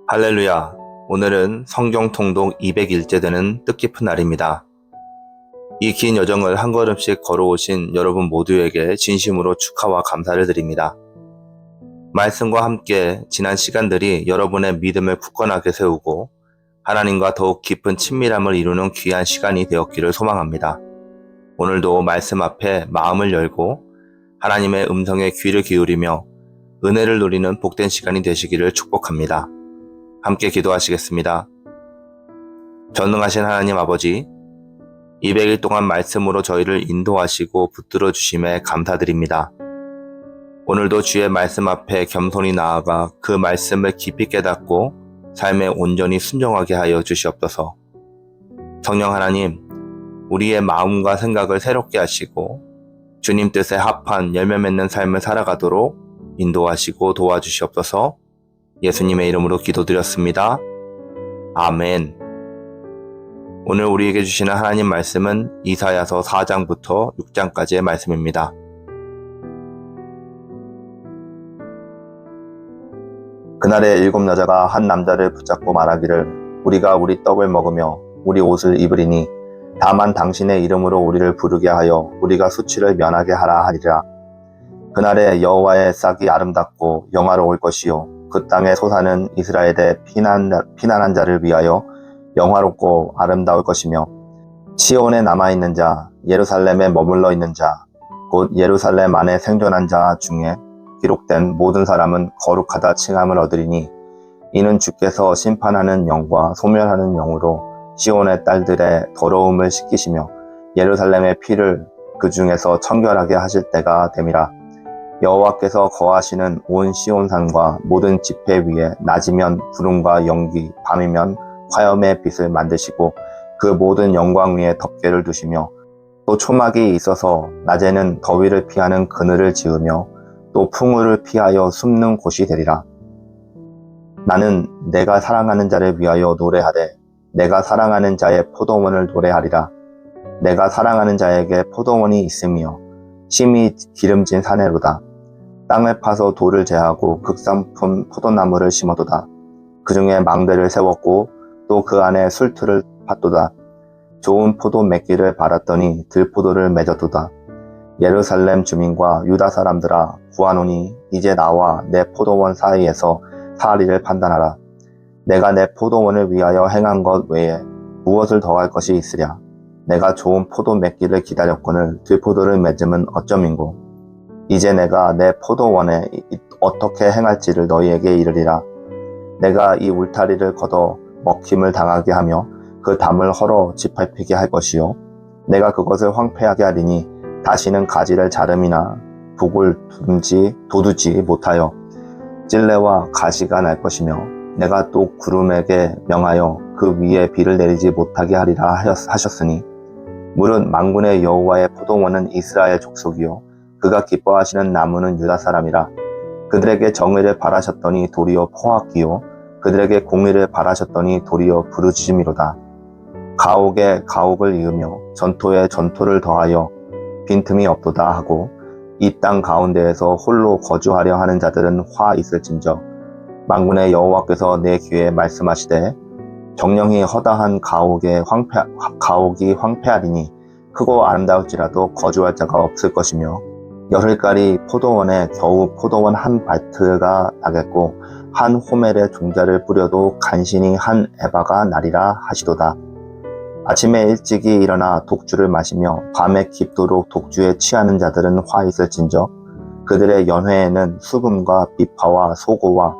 할렐루야. 오늘은 성경 통독 200일째 되는 뜻깊은 날입니다. 이 긴 여정을 한 걸음씩 걸어오신 여러분 모두에게 진심으로 축하와 감사를 드립니다. 말씀과 함께 지난 시간들이 여러분의 믿음을 굳건하게 세우고 하나님과 더욱 깊은 친밀함을 이루는 귀한 시간이 되었기를 소망합니다. 오늘도 말씀 앞에 마음을 열고 하나님의 음성에 귀를 기울이며 은혜를 누리는 복된 시간이 되시기를 축복합니다. 함께 기도하시겠습니다. 전능하신 하나님 아버지, 200일 동안 말씀으로 저희를 인도하시고 붙들어 주심에 감사드립니다. 오늘도 주의 말씀 앞에 겸손히 나아가 그 말씀을 깊이 깨닫고 삶에 온전히 순종하게 하여 주시옵소서. 성령 하나님, 우리의 마음과 생각을 새롭게 하시고 주님 뜻에 합한 열매 맺는 삶을 살아가도록 인도하시고 도와주시옵소서. 예수님의 이름으로 기도드렸습니다. 아멘. 오늘 우리에게 주시는 하나님 말씀은 이사야서 4장부터 6장까지의 말씀입니다. 그날에 7 여자가 한 남자를 붙잡고 말하기를 우리가 우리 떡을 먹으며 우리 옷을 입으리니 다만 당신의 이름으로 우리를 부르게 하여 우리가 수치를 면하게 하라 하리라. 그날에 여호와의 싹이 아름답고 영화로울 것이요 그 땅에 솟아는 이스라엘의 피난한 자를 위하여 영화롭고 아름다울 것이며 시온에 남아있는 자, 예루살렘에 머물러 있는 자, 곧 예루살렘 안에 생존한 자 중에 기록된 모든 사람은 거룩하다 칭함을 얻으리니 이는 주께서 심판하는 영과 소멸하는 영으로 시온의 딸들의 더러움을 씻기시며 예루살렘의 피를 그 중에서 청결하게 하실 때가 됨이라. 여호와께서 거하시는 온 시온산과 모든 지폐 위에 낮이면 구름과 연기, 밤이면 화염의 빛을 만드시고 그 모든 영광 위에 덮개를 두시며 또 초막이 있어서 낮에는 더위를 피하는 그늘을 지으며 또 풍우를 피하여 숨는 곳이 되리라. 나는 내가 사랑하는 자를 위하여 노래하되 내가 사랑하는 자의 포도원을 노래하리라. 내가 사랑하는 자에게 포도원이 있으며 심히 기름진 사내로다. 땅을 파서 돌을 제하고 극산품 포도나무를 심어도다. 그 중에 망대를 세웠고 또 그 안에 술틀을 팠도다. 좋은 포도 맺기를 바랐더니 들포도를 맺었도다. 예루살렘 주민과 유다 사람들아 구하노니 이제 나와 내 포도원 사이에서 사리를 판단하라. 내가 내 포도원을 위하여 행한 것 외에 무엇을 더할 것이 있으랴. 내가 좋은 포도 맺기를 기다렸거늘 들포도를 맺음은 어쩌민고. 이제 내가 내 포도원에 어떻게 행할지를 너희에게 이르리라. 내가 이 울타리를 걷어 먹힘을 당하게 하며 그 담을 헐어 짓밟히게 할 것이요 내가 그것을 황폐하게 하리니 다시는 가지를 자름이나 북을 돋우지 못하여 찔레와 가시가 날 것이며 내가 또 구름에게 명하여 그 위에 비를 내리지 못하게 하리라 하셨으니 물은 만군의 여호와의 포도원은 이스라엘 족속이요 그가 기뻐하시는 나무는 유다 사람이라. 그들에게 정의를 바라셨더니 도리어 포악기요 그들에게 공의를 바라셨더니 도리어 부르짖음이로다. 가옥에 가옥을 이으며 전토에 전토를 더하여 빈틈이 없도다 하고 이 땅 가운데에서 홀로 거주하려 하는 자들은 화 있을진저. 만군의 여호와께서 내 귀에 말씀하시되 정령이 허다한 가옥이 황폐하리니 크고 아름다울지라도 거주할 자가 없을 것이며 열흘까지 포도원에 겨우 포도원 한 발트가 나겠고 한 호멜의 종자를 뿌려도 간신히 한 에바가 나리라 하시도다. 아침에 일찍이 일어나 독주를 마시며 밤에 깊도록 독주에 취하는 자들은 화 있을진저. 그들의 연회에는 수금과 비파와 소고와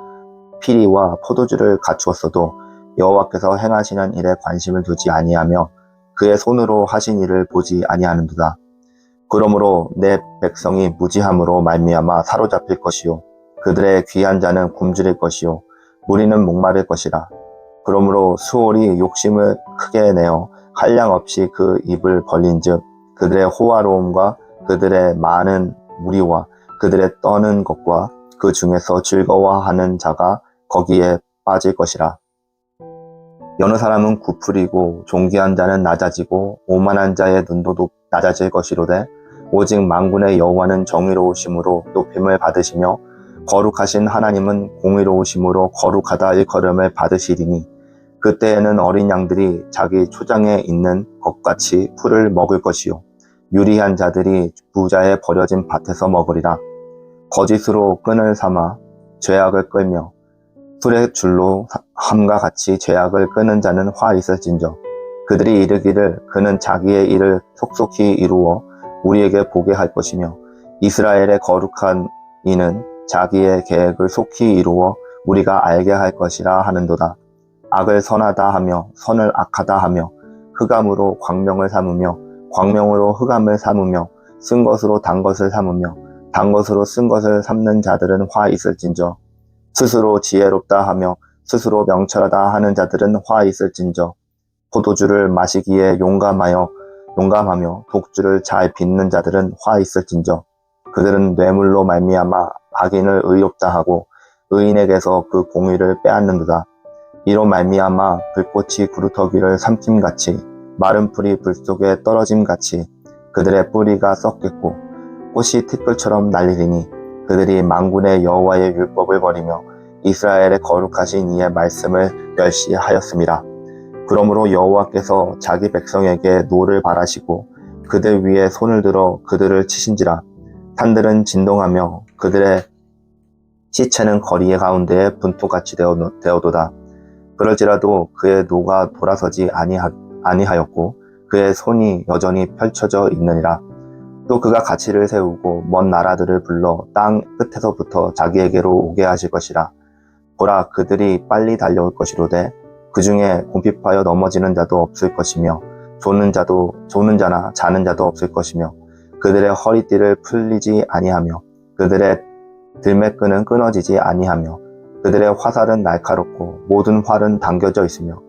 피리와 포도주를 갖추었어도 여호와께서 행하시는 일에 관심을 두지 아니하며 그의 손으로 하신 일을 보지 아니하는도다. 그러므로 내 백성이 무지함으로 말미암아 사로잡힐 것이요 그들의 귀한 자는 굶주릴 것이요 무리는 목마를 것이라. 그러므로 수월이 욕심을 크게 내어 한량 없이 그 입을 벌린즉 그들의 호화로움과 그들의 많은 무리와 그들의 떠는 것과 그 중에서 즐거워하는 자가 거기에 빠질 것이라. 여느 사람은 구풀이고 존귀한 자는 낮아지고 오만한 자의 눈도 낮아질 것이로되 오직 만군의 여호와는 정의로우심으로 높임을 받으시며 거룩하신 하나님은 공의로우심으로 거룩하다 일컬음을 받으시리니 그때에는 어린 양들이 자기 초장에 있는 것같이 풀을 먹을 것이요 유리한 자들이 부자의 버려진 밭에서 먹으리라. 거짓으로 끈을 삼아 죄악을 끌며 술의 줄로 함과 같이 죄악을 끄는 자는 화 있을진저. 그들이 이르기를 그는 자기의 일을 속속히 이루어 우리에게 보게 할 것이며 이스라엘의 거룩한 이는 자기의 계획을 속히 이루어 우리가 알게 할 것이라 하는도다. 악을 선하다 하며 선을 악하다 하며 흑암으로 광명을 삼으며 광명으로 흑암을 삼으며 쓴 것으로 단 것을 삼으며 단 것으로 쓴 것을 삼는 자들은 화 있을진저. 스스로 지혜롭다 하며 스스로 명철하다 하는 자들은 화 있을진저. 포도주를 마시기에 용감하며 독주를 잘 빚는 자들은 화 있을진저. 그들은 뇌물로 말미암아 악인을 의롭다 하고 의인에게서 그 공의를 빼앗는도다. 이로 말미암아 불꽃이 구루터기를 삼킴같이 마른 풀이 불 속에 떨어짐같이 그들의 뿌리가 썩겠고 꽃이 티끌처럼 날리리니 그들이 만군의 여호와의 율법을 버리며 이스라엘의 거룩하신 이의 말씀을 멸시하였습니다. 그러므로 여호와께서 자기 백성에게 노를 바라시고 그들 위에 손을 들어 그들을 치신지라. 산들은 진동하며 그들의 시체는 거리 가운데에 분토같이 되어도다. 그럴지라도 그의 노가 돌아서지 아니하였고 그의 손이 여전히 펼쳐져 있느니라. 또 그가 가치를 세우고 먼 나라들을 불러 땅 끝에서부터 자기에게로 오게 하실 것이라. 보라, 그들이 빨리 달려올 것이로되 그 중에 곰핍하여 넘어지는 자도 없을 것이며 조는 자나 자는 자도 없을 것이며 그들의 허리띠를 풀리지 아니하며 그들의 들매끈은 끊어지지 아니하며 그들의 화살은 날카롭고 모든 활은 당겨져 있으며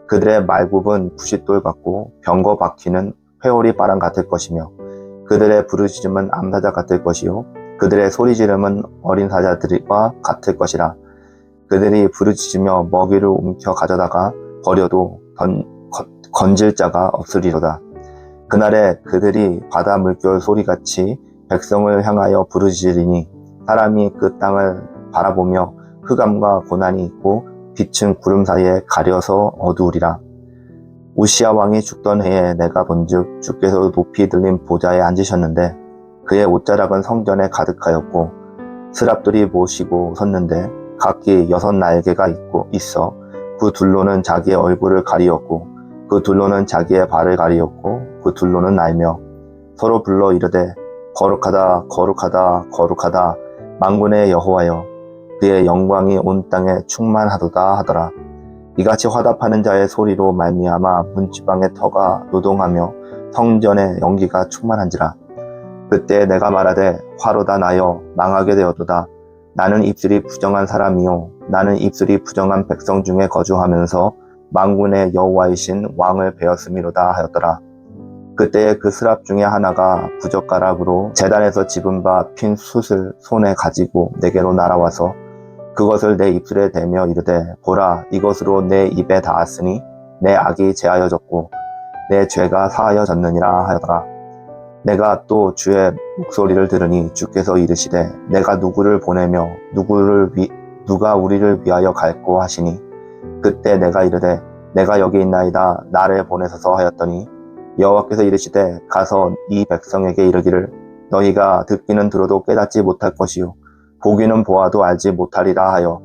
그들의 말굽은 부싯돌 같고 병거 박히는 회오리 바람 같을 것이며 그들의 부르짖음은 암사자 같을 것이요 그들의 소리지름은 어린 사자들과 같을 것이라. 그들이 부르짖으며 먹이를 움켜 가져다가 버려도 건질 자가 없으리로다. 그날에 그들이 바다 물결 소리같이 백성을 향하여 부르짖으리니 사람이 그 땅을 바라보며 흑암과 고난이 있고 빛은 구름 사이에 가려서 어두우리라. 우시야 왕이 죽던 해에 내가 본즉 주께서 높이 들린 보좌에 앉으셨는데 그의 옷자락은 성전에 가득하였고 스랍들이 모시고 섰는데 각기 6 날개가 있어 그 둘로는 자기의 얼굴을 가리었고 그 둘로는 자기의 발을 가리었고 그 둘로는 날며 서로 불러 이르되 거룩하다 거룩하다 거룩하다 만군의 여호와여 그의 영광이 온 땅에 충만하도다 하더라. 이같이 화답하는 자의 소리로 말미암아 문지방의 터가 노동하며 성전의 연기가 충만한지라. 그때 내가 말하되 화로다 나여 망하게 되었도다. 나는 입술이 부정한 사람이요 나는 입술이 부정한 백성 중에 거주하면서 만군의 여호와이신 왕을 베었음이로다 하였더라. 그때에 그 스랍 중에 하나가 부젓가락으로 제단에서 집은 바 핀 숯을 손에 가지고 내게로 날아와서 그것을 내 입술에 대며 이르되 보라 이것으로 내 입에 닿았으니 내 악이 제하여졌고 내 죄가 사하여졌느니라 하더라. 내가 또 주의 목소리를 들으니 주께서 이르시되 내가 누구를 보내며 누가 우리를 위하여 갈꼬 하시니 그때 내가 이르되 내가 여기 있나이다 나를 보내소서 하였더니 여호와께서 이르시되 가서 이 백성에게 이르기를 너희가 듣기는 들어도 깨닫지 못할 것이요 보기는 보아도 알지 못하리라 하여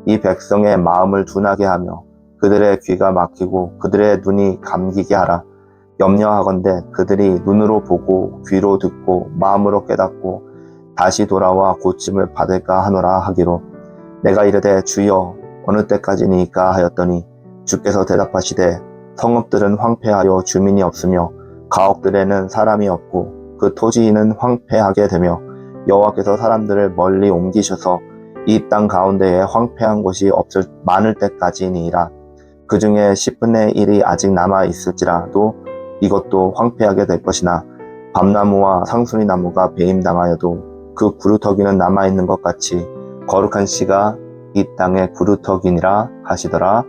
이 백성의 마음을 둔하게 하며 그들의 귀가 막히고 그들의 눈이 감기게 하라. 염려하건대 그들이 눈으로 보고 귀로 듣고 마음으로 깨닫고 다시 돌아와 고침을 받을까 하노라 하기로 내가 이르되 주여 어느 때까지니까 하였더니 주께서 대답하시되 성읍들은 황폐하여 주민이 없으며 가옥들에는 사람이 없고 그 토지는 황폐하게 되며 여호와께서 사람들을 멀리 옮기셔서 이 땅 가운데에 황폐한 곳이 많을 때까지니라. 그 중에 10분의 1이 아직 남아 있을지라도 이것도 황폐하게 될 것이나 밤나무와 상수리 나무가 배임당하여도 그 구루터기는 남아있는 것 같이 거룩한 씨가 이 땅의 구루터기니라 하시더라.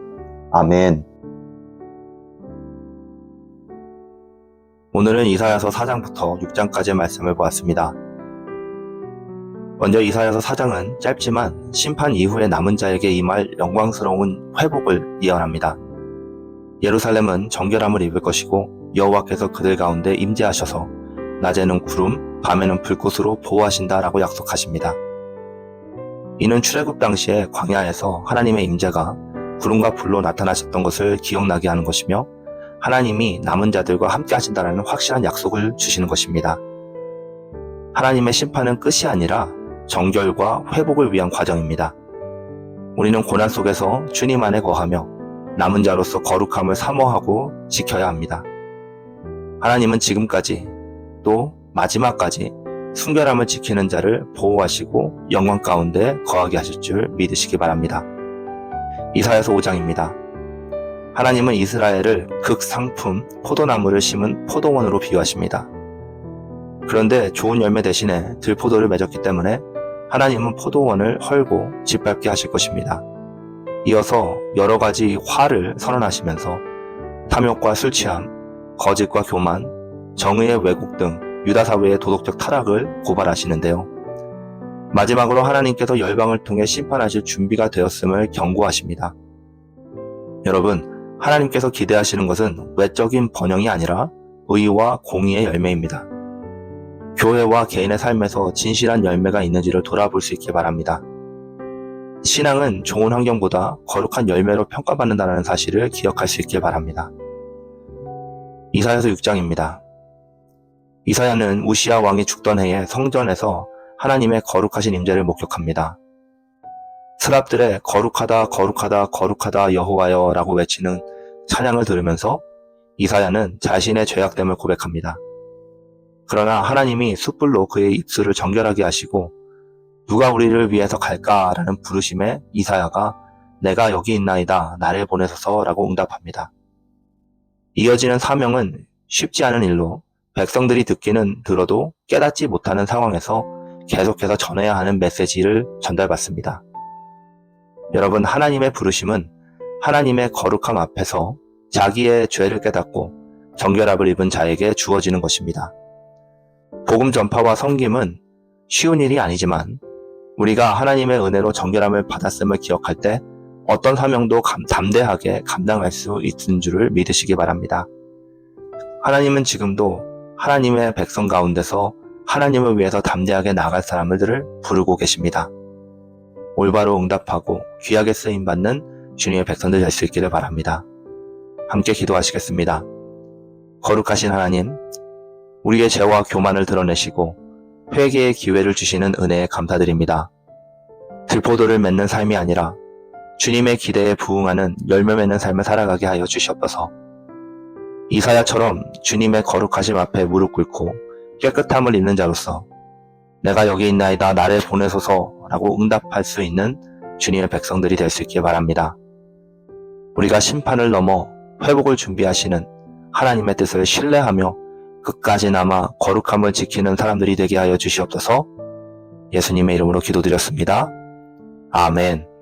아멘. 오늘은 이사야서 4장부터 6장까지의 말씀을 보았습니다. 먼저 이사야서 4장은 짧지만 심판 이후에 남은 자에게 임할 영광스러운 회복을 예언합니다. 예루살렘은 정결함을 입을 것이고 여호와께서 그들 가운데 임재하셔서 낮에는 구름, 밤에는 불꽃으로 보호하신다라고 약속하십니다. 이는 출애굽 당시에 광야에서 하나님의 임재가 구름과 불로 나타나셨던 것을 기억나게 하는 것이며 하나님이 남은 자들과 함께 하신다라는 확실한 약속을 주시는 것입니다. 하나님의 심판은 끝이 아니라 정결과 회복을 위한 과정입니다. 우리는 고난 속에서 주님 안에 거하며 남은 자로서 거룩함을 사모하고 지켜야 합니다. 하나님은 지금까지 또 마지막까지 순결함을 지키는 자를 보호하시고 영광 가운데 거하게 하실 줄 믿으시기 바랍니다. 이사야서 5장입니다. 하나님은 이스라엘을 극상품 포도나무를 심은 포도원으로 비유하십니다. 그런데 좋은 열매 대신에 들포도를 맺었기 때문에 하나님은 포도원을 헐고 짓밟게 하실 것입니다. 이어서 여러 가지 화를 선언하시면서 탐욕과 술 취함, 거짓과 교만, 정의의 왜곡 등 유다 사회의 도덕적 타락을 고발하시는데요. 마지막으로 하나님께서 열방을 통해 심판하실 준비가 되었음을 경고하십니다. 여러분, 하나님께서 기대하시는 것은 외적인 번영이 아니라 의와 공의의 열매입니다. 교회와 개인의 삶에서 진실한 열매가 있는지를 돌아볼 수 있길 바랍니다. 신앙은 좋은 환경보다 거룩한 열매로 평가받는다는 사실을 기억할 수 있길 바랍니다. 이사야서 6장입니다. 이사야는 우시야 왕이 죽던 해에 성전에서 하나님의 거룩하신 임재를 목격합니다. 스랍들의 거룩하다 거룩하다 거룩하다 여호와여 라고 외치는 찬양을 들으면서 이사야는 자신의 죄악됨을 고백합니다. 그러나 하나님이 숯불로 그의 입술을 정결하게 하시고 누가 우리를 위해서 갈까라는 부르심에 이사야가 내가 여기 있나이다 나를 보내소서 라고 응답합니다. 이어지는 사명은 쉽지 않은 일로 백성들이 듣기는 들어도 깨닫지 못하는 상황에서 계속해서 전해야 하는 메시지를 전달받습니다. 여러분, 하나님의 부르심은 하나님의 거룩함 앞에서 자기의 죄를 깨닫고 정결함을 입은 자에게 주어지는 것입니다. 복음 전파와 섬김은 쉬운 일이 아니지만 우리가 하나님의 은혜로 정결함을 받았음을 기억할 때 어떤 사명도 담대하게 감당할 수 있는 줄을 믿으시기 바랍니다. 하나님은 지금도 하나님의 백성 가운데서 하나님을 위해서 담대하게 나갈 사람들을 부르고 계십니다. 올바로 응답하고 귀하게 쓰임받는 주님의 백성들 될 수 있기를 바랍니다. 함께 기도하시겠습니다. 거룩하신 하나님, 우리의 죄와 교만을 드러내시고 회개의 기회를 주시는 은혜에 감사드립니다. 들포도를 맺는 삶이 아니라 주님의 기대에 부응하는 열매 맺는 삶을 살아가게 하여 주시옵소서. 이사야처럼 주님의 거룩하심 앞에 무릎 꿇고 깨끗함을 입는 자로서 내가 여기 있나이다 나를 보내소서 라고 응답할 수 있는 주님의 백성들이 될 수 있길 바랍니다. 우리가 심판을 넘어 회복을 준비하시는 하나님의 뜻을 신뢰하며 끝까지 남아 거룩함을 지키는 사람들이 되게 하여 주시옵소서. 예수님의 이름으로 기도드렸습니다. 아멘.